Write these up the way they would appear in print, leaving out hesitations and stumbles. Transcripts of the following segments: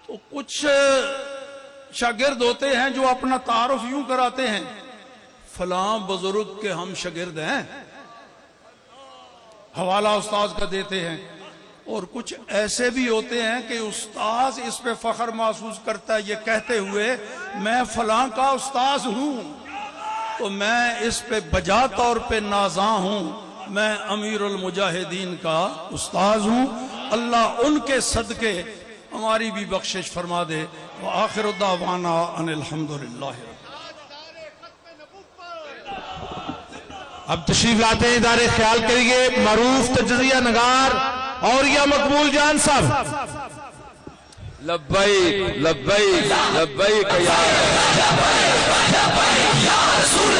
تو کچھ شاگرد ہوتے ہیں جو اپنا تعارف یوں کراتے ہیں، فلاں بزرگ کے ہم شاگرد ہیں، حوالہ استاذ کا دیتے ہیں. اور کچھ ایسے بھی ہوتے ہیں کہ استاذ اس پہ فخر محسوس کرتا ہے یہ کہتے ہوئے میں فلاں کا استاذ ہوں، تو میں اس پہ بجا طور پہ نازاں ہوں، میں امیر المجاہدین کا استاذ ہوں. اللہ ان کے صدقے ہماری بھی بخشش فرما دے. وآخر دعوانا ان الحمدللہ. اب تشریف لاتے ہیں ادارے خیال کریے معروف تجزیہ نگار اور یا مقبول جان صاحب. لبیک لبیک لبیک یا رسول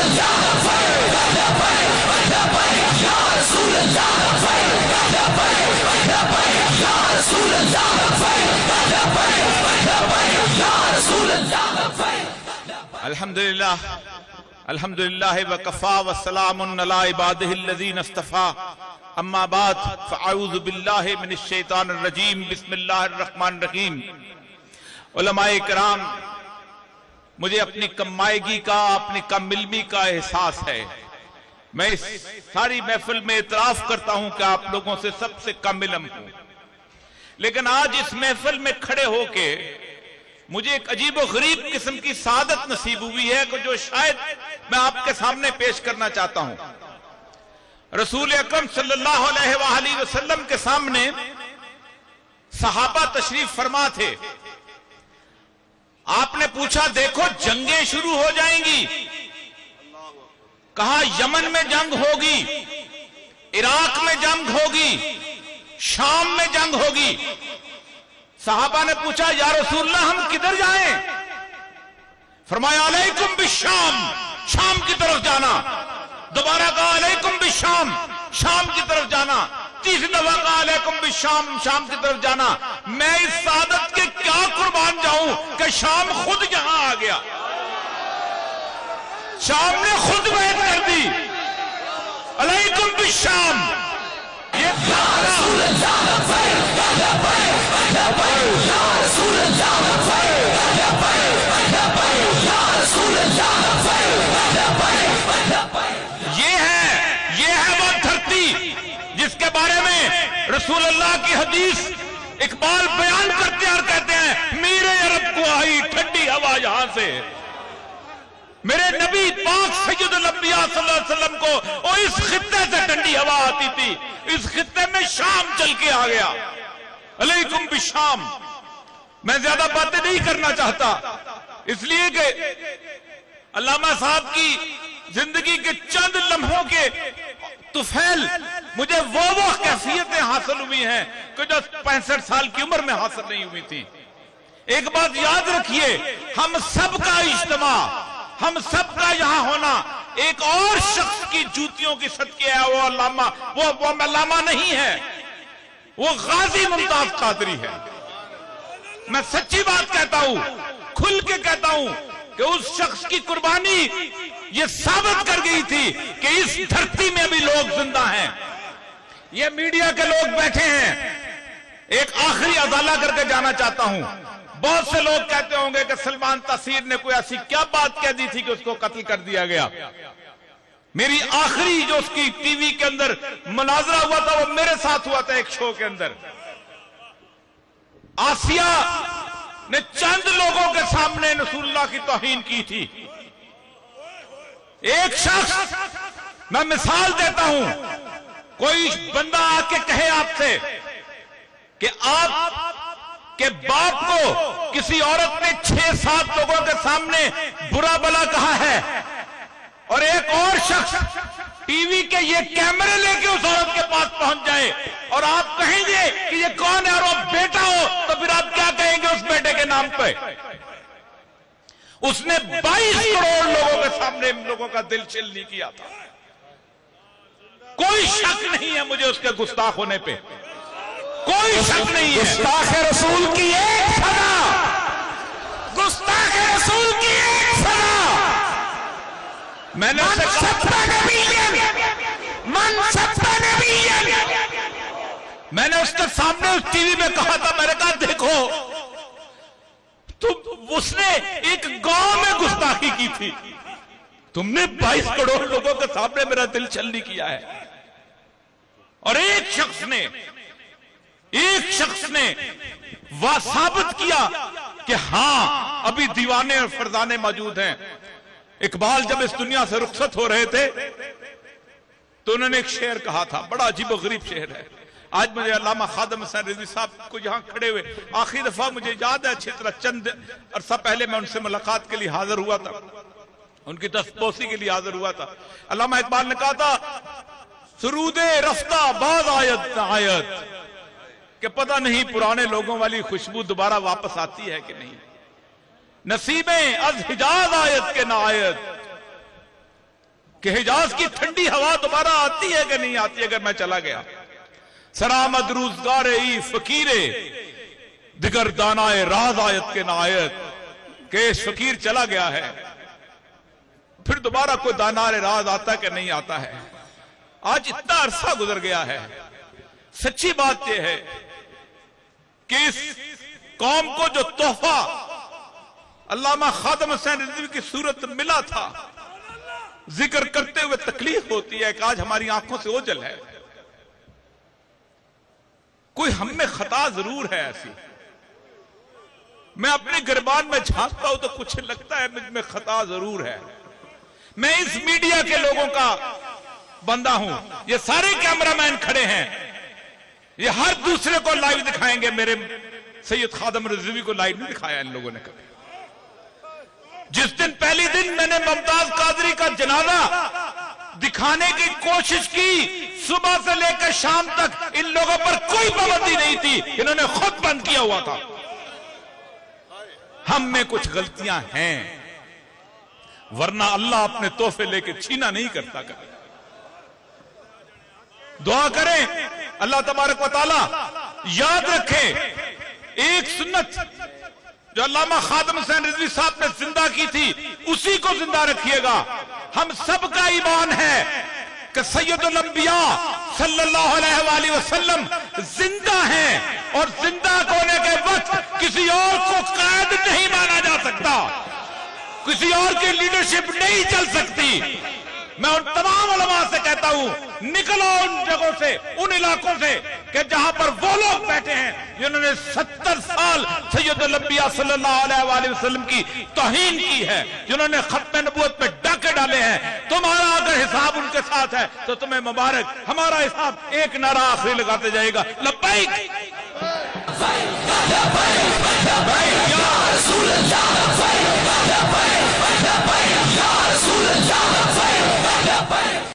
الحمدللہ الحمدللہ وکفا والسلام علی عبادہ الذین اصطفیٰ. اما بعد فاعوذ باللہ من الشیطان الرجیم. بسم اللہ الرحمن الرحیم. علماء کرام، مجھے اپنی کمائیگی کا، اپنی کم علمی کا احساس ہے. میں اس ساری محفل میں اعتراف کرتا ہوں کہ آپ لوگوں سے سب سے کم علم ہوں، لیکن آج اس محفل میں کھڑے ہو کے مجھے ایک عجیب و غریب قسم کی سعادت نصیب ہوئی ہے جو شاید میں آپ کے سامنے پیش کرنا چاہتا ہوں. رسول اکرم صلی اللہ علیہ وآلہ وسلم کے سامنے صحابہ تشریف فرما تھے. آپ نے پوچھا دیکھو جنگیں شروع ہو جائیں گی. کہا یمن میں جنگ ہوگی، عراق میں جنگ ہوگی، شام میں جنگ ہوگی. صحابہ نے پوچھا یا رسول اللہ ہم کدھر جائیں؟ فرمایا علیکم بالشام، شام کی طرف جانا. دوبارہ کہا علیکم بالشام، شام کی طرف جانا. تیسری دفعہ کہا علیکم بالشام، شام کی طرف جانا. میں اس سعادت کے کیا قربان جاؤں کہ شام خود یہاں آ گیا. شام نے خود بیعت کر دی. علیکم بالشام. یہ ہے وہ دھرتی جس کے بارے میں رسول اللہ کی حدیث اقبال بیان کرتے ہیں اور کہتے ہیں میرے عرب کو آئی ٹھنڈی ہوا یہاں سے. میرے نبی پاک سید الانبیاء صلی اللہ علیہ وسلم کو اس خطے سے ٹھنڈی ہوا آتی تھی، اس خطے میں شام چل کے آ گیا. علیکم بالشام. میں زیادہ باتیں نہیں کرنا چاہتا، اس لیے کہ علامہ صاحب کی زندگی کے چند لمحوں کے طفیل مجھے وہ کیفیتیں حاصل ہوئی ہیں کہ جو 65 سال کی عمر میں حاصل نہیں ہوئی تھی. ایک بات یاد رکھیے، ہم سب کا اجتماع، ہم سب کا یہاں ہونا ایک اور شخص کی جوتیوں کی صدقے ہے. وہ علامہ، وہ علامہ نہیں ہے، وہ غازی ممتاز قادری ہے. میں سچی بات کہتا ہوں، کھل کے کہتا ہوں کہ اس شخص کی قربانی یہ ثابت کر گئی تھی کہ اس دھرتی میں بھی لوگ زندہ ہیں. یہ میڈیا کے لوگ بیٹھے ہیں. ایک آخری ازالہ کر کے جانا چاہتا ہوں. بہت سے لوگ کہتے ہوں گے کہ سلمان تاثیر نے کوئی ایسی کیا بات کہہ دی تھی کہ اس کو قتل کر دیا گیا. میری آخری جو اس کی ٹی وی کے اندر مناظرہ ہوا تھا وہ میرے ساتھ ہوا تھا ایک شو کے اندر. آسیہ نے چند لوگوں کے سامنے رسول اللہ کی توہین کی تھی. ایک شخص، میں مثال دیتا ہوں، کوئی بندہ آ کے کہے آپ سے کہ آپ کے باپ کو کسی عورت نے 6-7 لوگوں کے سامنے برا بلا کہا ہے، اور ایک اور شخص ٹی وی کے یہ کیمرے لے کے اس عورت کے پاس پہنچ جائے اور آپ کہیں گے کہ یہ کون ہے اور وہ بیٹا ہو، تو پھر آپ کیا کہیں گے اس بیٹے کے نام پہ؟ اس نے 22 کروڑ لوگوں کے سامنے ان لوگوں کا دل چل نہیں کیا تھا. کوئی شک نہیں ہے مجھے اس کے گستاخ ہونے پہ، کوئی شک نہیں ہے. گستاخ رسول کی ایک سزا، گستاخ رسول کی ایک سزا. میں نے میں نے اس کے سامنے اس ٹی وی میں کہا تھا، میں نے کہا دیکھو اس نے ایک گاؤں میں گستاخی کی تھی. تم نے 22 کروڑ لوگوں کے سامنے میرا دل چھلنی کیا ہے. اور ایک شخص نے وہ ثابت کیا کہ ہاں ابھی دیوانے اور فرزانے موجود ہیں. اقبال جب اس دنیا سے رخصت ہو رہے تھے تو انہوں نے ایک شعر کہا تھا, بڑا عجیب و غریب شعر ہے. آج مجھے علامہ خادم حسین رضوی صاحب کو یہاں کھڑے ہوئے آخری دفعہ مجھے یاد ہے اچھی طرح, چند عرصہ پہلے میں ان سے ملاقات کے لیے حاضر ہوا تھا, ان کی دستبوسی کے لیے حاضر ہوا تھا. علامہ اقبال نے کہا تھا سرود رفتہ باز آیت نہ آیت, کہ پتہ نہیں پرانے لوگوں والی خوشبو دوبارہ واپس آتی ہے کہ نہیں. نصیبیں از حجاز آیت کے نہ آیت, کہ حجاز کی ٹھنڈی ہوا دوبارہ آتی ہے کہ نہیں آتی اگر میں چلا گیا. سرآمد روزگار ای فقیرے دگر دانائے راز آیت کے نہ آیت, کہ اس فقیر چلا گیا ہے پھر دوبارہ کوئی دانائے راز آتا کہ نہیں آتا ہے. آج اتنا عرصہ گزر گیا ہے. سچی بات یہ ہے کہ اس قوم کو جو تحفہ علامہ خادم حسین رضوی کی صورت ملا تھا, ذکر کرتے ہوئے تکلیف ہوتی ہے کہ آج ہماری آنکھوں سے اوجھل ہے. کوئی ہم میں خطا ضرور ہے ایسی. میں اپنے گربان میں جھانکتا ہوں تو کچھ لگتا ہے مجھ میں خطا ضرور ہے. میں اس میڈیا کے لوگوں کا بندہ ہوں. یہ سارے کیمرہ مین کھڑے ہیں, یہ ہر دوسرے کو لائیو دکھائیں گے, میرے سید خادم رضوی کو لائیو نہیں دکھایا ان لوگوں نے کبھی. جس دن پہلی دن میں نے ممتاز قادری کا جنازہ دکھانے کی کوشش کی, صبح سے لے کر شام تک ان لوگوں پر کوئی پابندی نہیں تھی, انہوں نے خود بند کیا ہوا تھا. ہم میں کچھ غلطیاں ہیں, ورنہ اللہ اپنے تحفے لے کے چھینا نہیں کرتا. دعا کریں اللہ تبارک و تعالی یاد رکھے ایک سنت جو علامہ خادم حسین رضوی صاحب نے زندہ کی تھی اسی کو زندہ رکھیے گا. ہم سب کا ایمان ہے کہ سید الانبیاء صلی اللہ علیہ وآلہ وسلم زندہ ہیں, اور زندہ ہونے کے وقت کسی اور کو قائد نہیں مانا جا سکتا, کسی اور کی لیڈرشپ نہیں چل سکتی. میں ان تمام علماء سے کہتا ہوں نکلو ان جگہوں سے, ان علاقوں سے کہ جہاں پر وہ لوگ بیٹھے ہیں جنہوں نے 70 سال سید الانبیاء صلی اللہ علیہ وآلہ وسلم کی توہین کی ہے, جنہوں نے ختم نبوت پہ ڈاکے ڈالے ہیں. تمہارا اگر حساب ان کے ساتھ ہے تو تمہیں مبارک, ہمارا حساب ایک نعرہ آخری لگاتے جائے گا, لبیک.